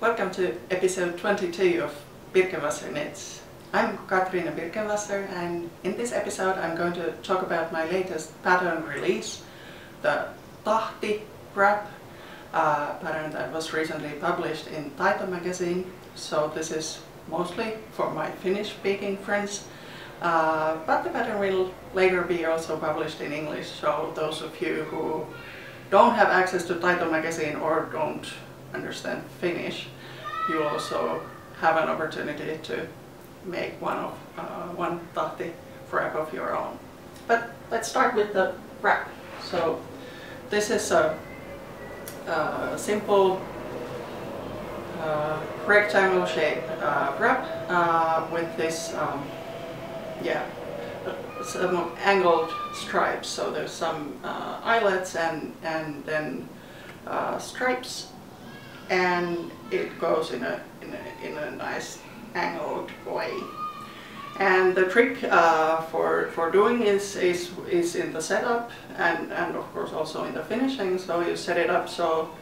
Welcome to episode 22 of Birkenwasser Knits. I'm Katriina Birkenwasser, and in this episode I'm going to talk about my latest pattern release, the Tahti wrap pattern that was recently published in Taito magazine. So this is mostly for my Finnish-speaking friends, but the pattern will later be also published in English, so those of you who don't have access to Taito magazine or don't understand Finnish, you also have an opportunity to make one Tahti wrap of your own. But let's start with the wrap. So this is a simple rectangle shaped wrap with this some angled stripes. So there's some eyelets and then stripes, and it goes in a nice angled way. And the trick for doing is in the setup and of course also in the finishing. So you set it up so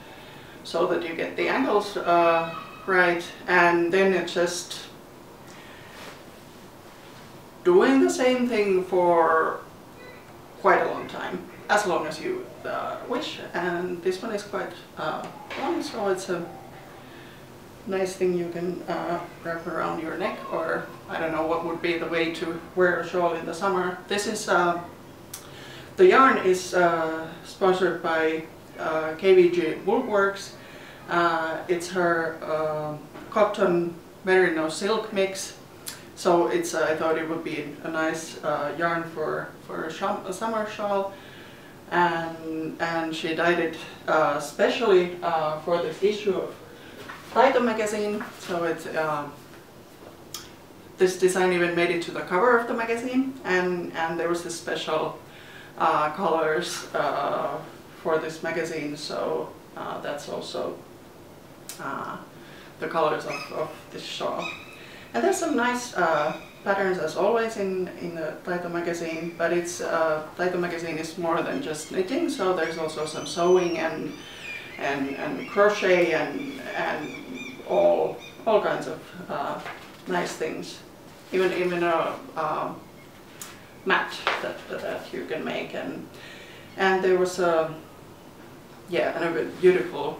that you get the angles right, and then it's just doing the same thing for quite a long time, as long as you wish. And this one is quite long, so it's a nice thing you can wrap around your neck, or I don't know what would be the way to wear a shawl in the summer. This is the yarn is sponsored by KVG Woolworks. It's her cotton merino silk mix. So it's I thought it would be a nice yarn for a summer shawl, and she dyed it specially for this issue of Taito magazine. So it's this design even made it to the cover of the magazine, and there was this special colors for this magazine. So that's also the colors of this shawl. And there's some nice patterns as always in the Taito magazine, but it's Taito magazine is more than just knitting. So there's also some sewing and crochet and all kinds of nice things. Even a mat that you can make, and there was a beautiful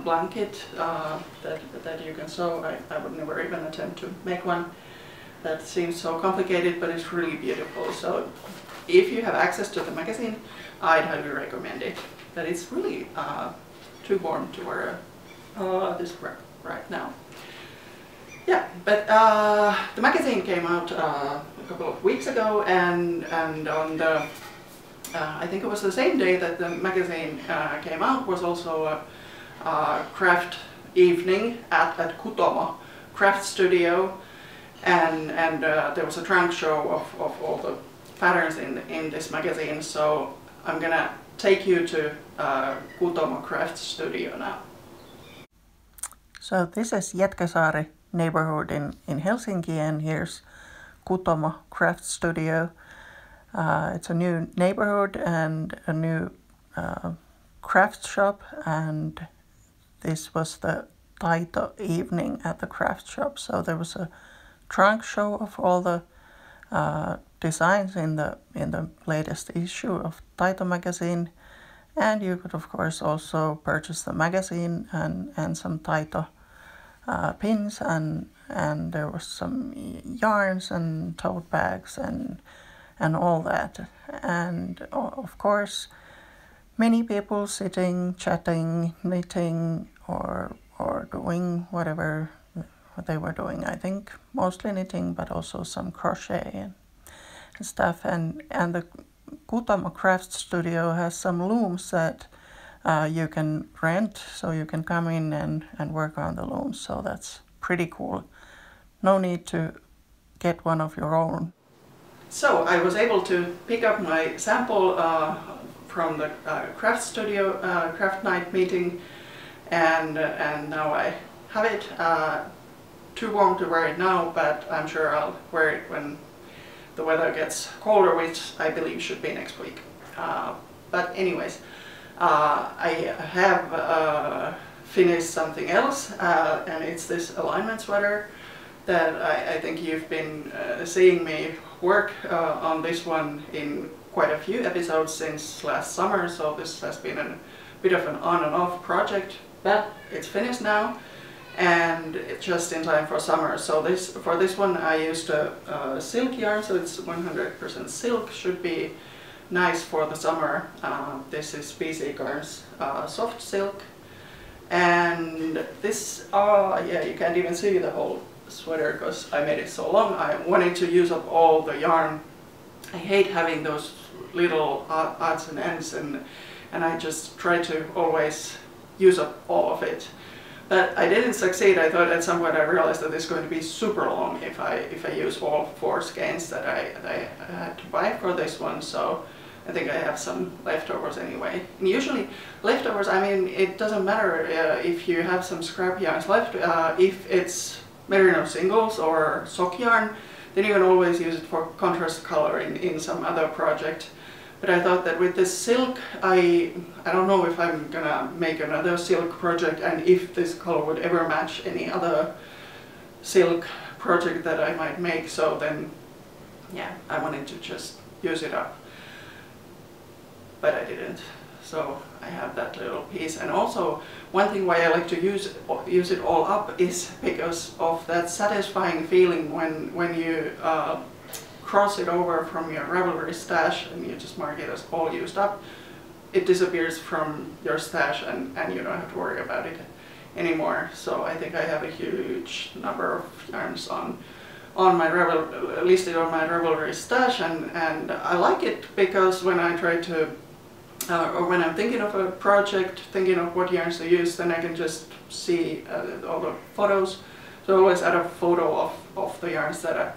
blanket that you can sew. I would never even attempt to make one. That seems so complicated, but it's really beautiful. So if you have access to the magazine, I'd highly recommend it. But it's really too warm to wear this wrap right now. Yeah, but the magazine came out a couple of weeks ago, and on the I think it was the same day that the magazine came out was also a craft evening at Kutomo craft studio, and there was a trunk show of all the patterns in this magazine. So I'm gonna take you to Kutomo craft studio now. So this is Jätkäsaari neighborhood in Helsinki, and here's Kutomo craft studio. It's a new neighborhood and a new craft shop, and this was the Taito evening at the craft shop. So there was a trunk show of all the designs in the latest issue of Taito magazine, and you could of course also purchase the magazine and some Taito pins, and there was some yarns and tote bags and all that, and of course many people sitting, chatting, knitting, or doing whatever they were doing. I think mostly knitting, but also some crochet and stuff. And the Kutomo craft studio has some looms that you can rent, so you can come in and work on the looms. So that's pretty cool. No need to get one of your own. So I was able to pick up my sample from the craft studio craft night meeting, and now I have it. Too warm to wear it now, but I'm sure I'll wear it when the weather gets colder, which I believe should be next week. But anyways, I have finish something else, and it's this alignment sweater that I think you've been seeing me work on this one in quite a few episodes since last summer, so this has been a bit of an on and off project, but it's finished now and it's just in time for summer. So for this one I used a silk yarn, so it's 100% silk, should be nice for the summer. This is BC Garn's soft silk, and this, yeah, you can't even see the whole sweater because I made it so long. I wanted to use up all the yarn. I hate having those little odds and ends, and I just try to always use up all of it. But I didn't succeed. I thought at some point I realized that it's going to be super long if I use all 4 skeins that I had to buy for this one. So I think I have some leftovers anyway. And usually leftovers, I mean, it doesn't matter if you have some scrap yarns left. If it's merino singles or sock yarn, then you can always use it for contrast coloring in some other project. But I thought that with this silk, I don't know if I'm gonna make another silk project and if this color would ever match any other silk project that I might make. So then, yeah, I wanted to just use it up. But I didn't. So I have that little piece. And also, one thing why I like to use it all up is because of that satisfying feeling when you cross it over from your Ravelry stash and you just mark it as all used up. It disappears from your stash and you don't have to worry about it anymore. So I think I have a huge number of yarns on my listed on my Ravelry stash, and I like it because when I try to or when I'm thinking of a project, thinking of what yarns to use, then I can just see all the photos. So I always add a photo of the yarns that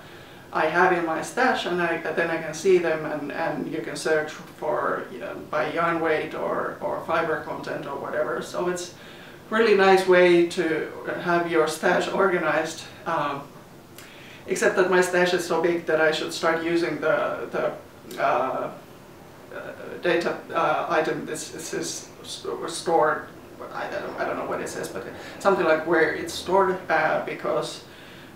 I have in my stash, and then I can see them, and you can search for by yarn weight or fiber content or whatever. So it's a really nice way to have your stash organized. Except that my stash is so big that I should start using the data item. This is stored. I don't know what it says, but something like where it's stored, because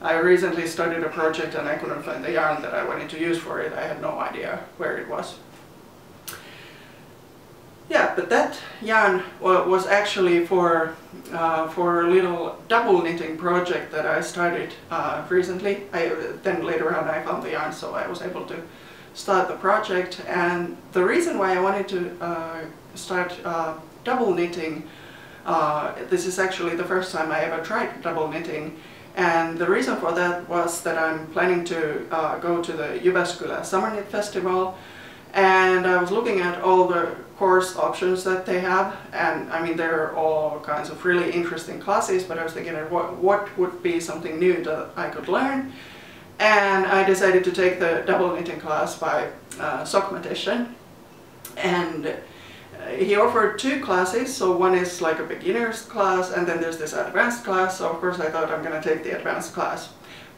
I recently started a project and I couldn't find the yarn that I wanted to use for it. I had no idea where it was. Yeah, but that yarn was actually for a little double knitting project that I started recently. Then later on I found the yarn, so I was able to start the project. And the reason why I wanted to start double knitting, this is actually the first time I ever tried double knitting. And the reason for that was that I'm planning to go to the Jyväskylä Summer Knit Festival, and I was looking at all the course options that they have, and I mean there are all kinds of really interesting classes, but I was thinking what would be something new that I could learn, and I decided to take the double knitting class by Sockmatician. And he offered 2 classes, so one is like a beginner's class and then there's this advanced class, so of course I thought I'm going to take the advanced class.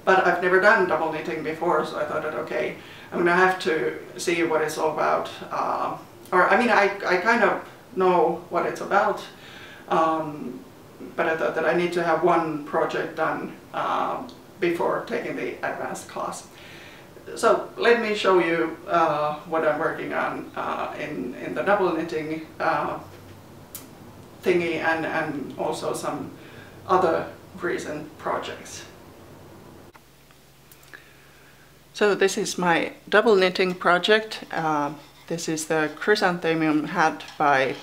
But I've never done double knitting before, so I thought that okay, I'm going to have to see what it's all about. Or I mean, I kind of know what it's about, but I thought that I need to have one project done before taking the advanced class. So let me show you what I'm working on in the double knitting thingy, and also some other recent projects. So this is my double knitting project. This is the chrysanthemum hat by,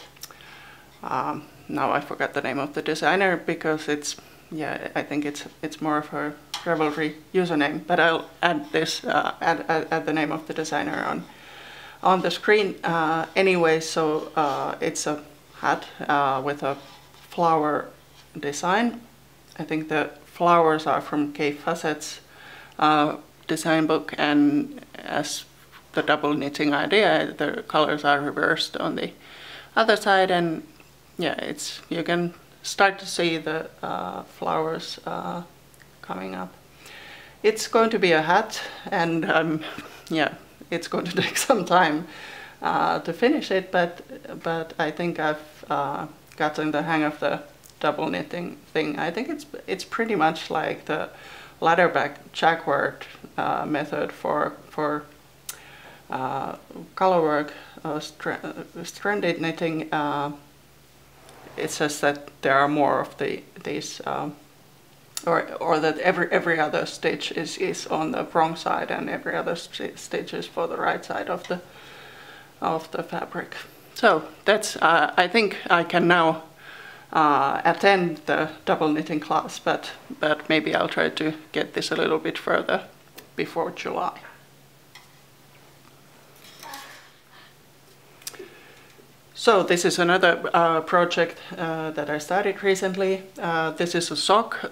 now I forgot the name of the designer because it's, yeah, I think it's more of her Ravelry username, but I'll add this, add the name of the designer on the screen. Anyway, so it's a hat with a flower design. I think the flowers are from Kay Fassett's design book, and as the double knitting idea, the colors are reversed on the other side, and yeah, it's, you can start to see the flowers coming up. It's going to be a hat, and yeah, it's going to take some time to finish it, but I think I've gotten the hang of the double knitting thing. I think it's pretty much like the ladder back jacquard method for color work, stranded knitting. It's just that there are more of these or that every other stitch is on the wrong side and every other stitch is for the right side of the fabric. So that's I think I can now attend the double knitting class, but maybe I'll try to get this a little bit further before July. So this is another project that I started recently. This is a sock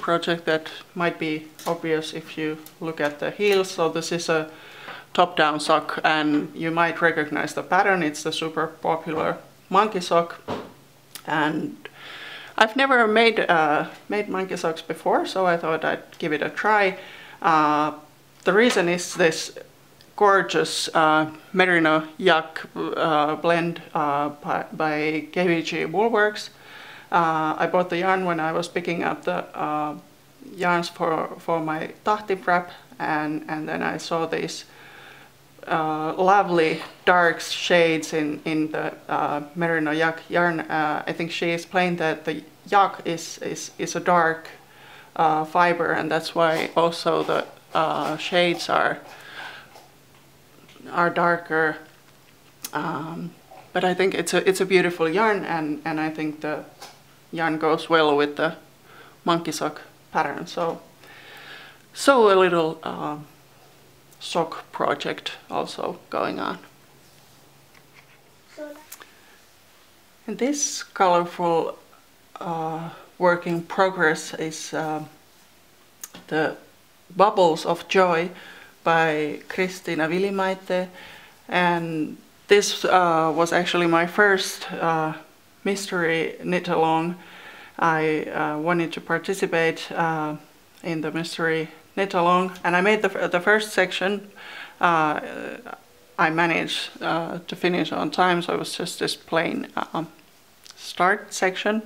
project that might be obvious if you look at the heels. So this is a top-down sock, and you might recognize the pattern. It's the super popular monkey sock, and I've never made monkey socks before, so I thought I'd give it a try. The reason is this gorgeous merino yak blend by KVG Woolworks. I bought the yarn when I was picking up the yarns for my Tahti wrap, and then I saw these lovely dark shades in the merino yak yarn. I think she explained that the yak is a dark fiber, and that's why also the shades are darker, but I think it's a beautiful yarn, and I think the yarn goes well with the monkey sock pattern. So a little sock project also going on. And this colorful work in progress is the Bubbles of Joy by Kristiina Vilimaite, and this was actually my first mystery knit along. I wanted to participate in the mystery knit along, and I made the first section. I managed to finish on time, so it was just this plain start section.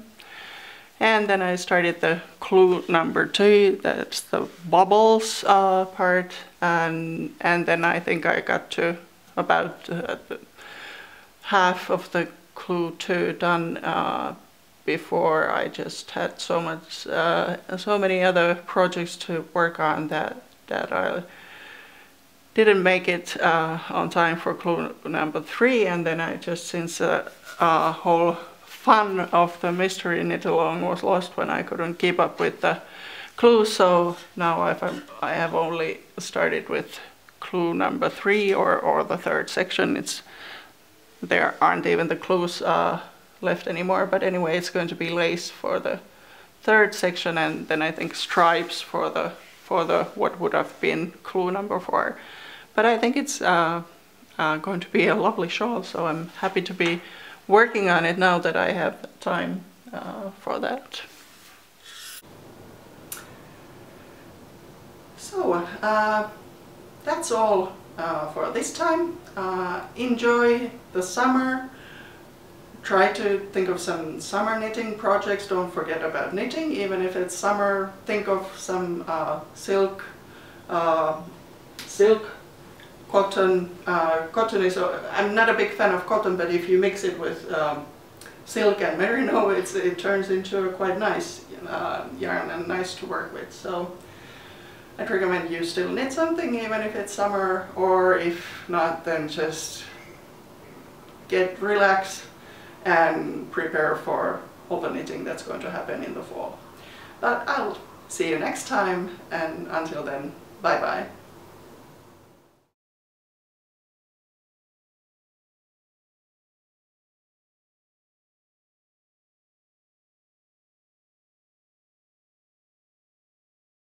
And then I started the clue number 2, that's the bubbles part, and then I think I got to about half of the clue 2 done before I just had so many other projects to work on that I didn't make it on time for clue number 3, and then I just, since whole fun of the mystery knit along was lost when I couldn't keep up with the clues, so now I have only started with clue number 3 or the third section. There aren't even the clues left anymore, but anyway, it's going to be lace for the third section, and then I think stripes for the what would have been clue number 4. But I think it's going to be a lovely shawl, so I'm happy to be working on it now that I have time for that. So that's all for this time. Enjoy the summer. Try to think of some summer knitting projects. Don't forget about knitting, even if it's summer. Think of some silk, cotton. Cotton is, I'm not a big fan of cotton, but if you mix it with silk and merino, it turns into a quite nice yarn and nice to work with. So I'd recommend you still knit something, even if it's summer, or if not, then just relax and prepare for all the knitting that's going to happen in the fall. But I'll see you next time, and until then, bye bye.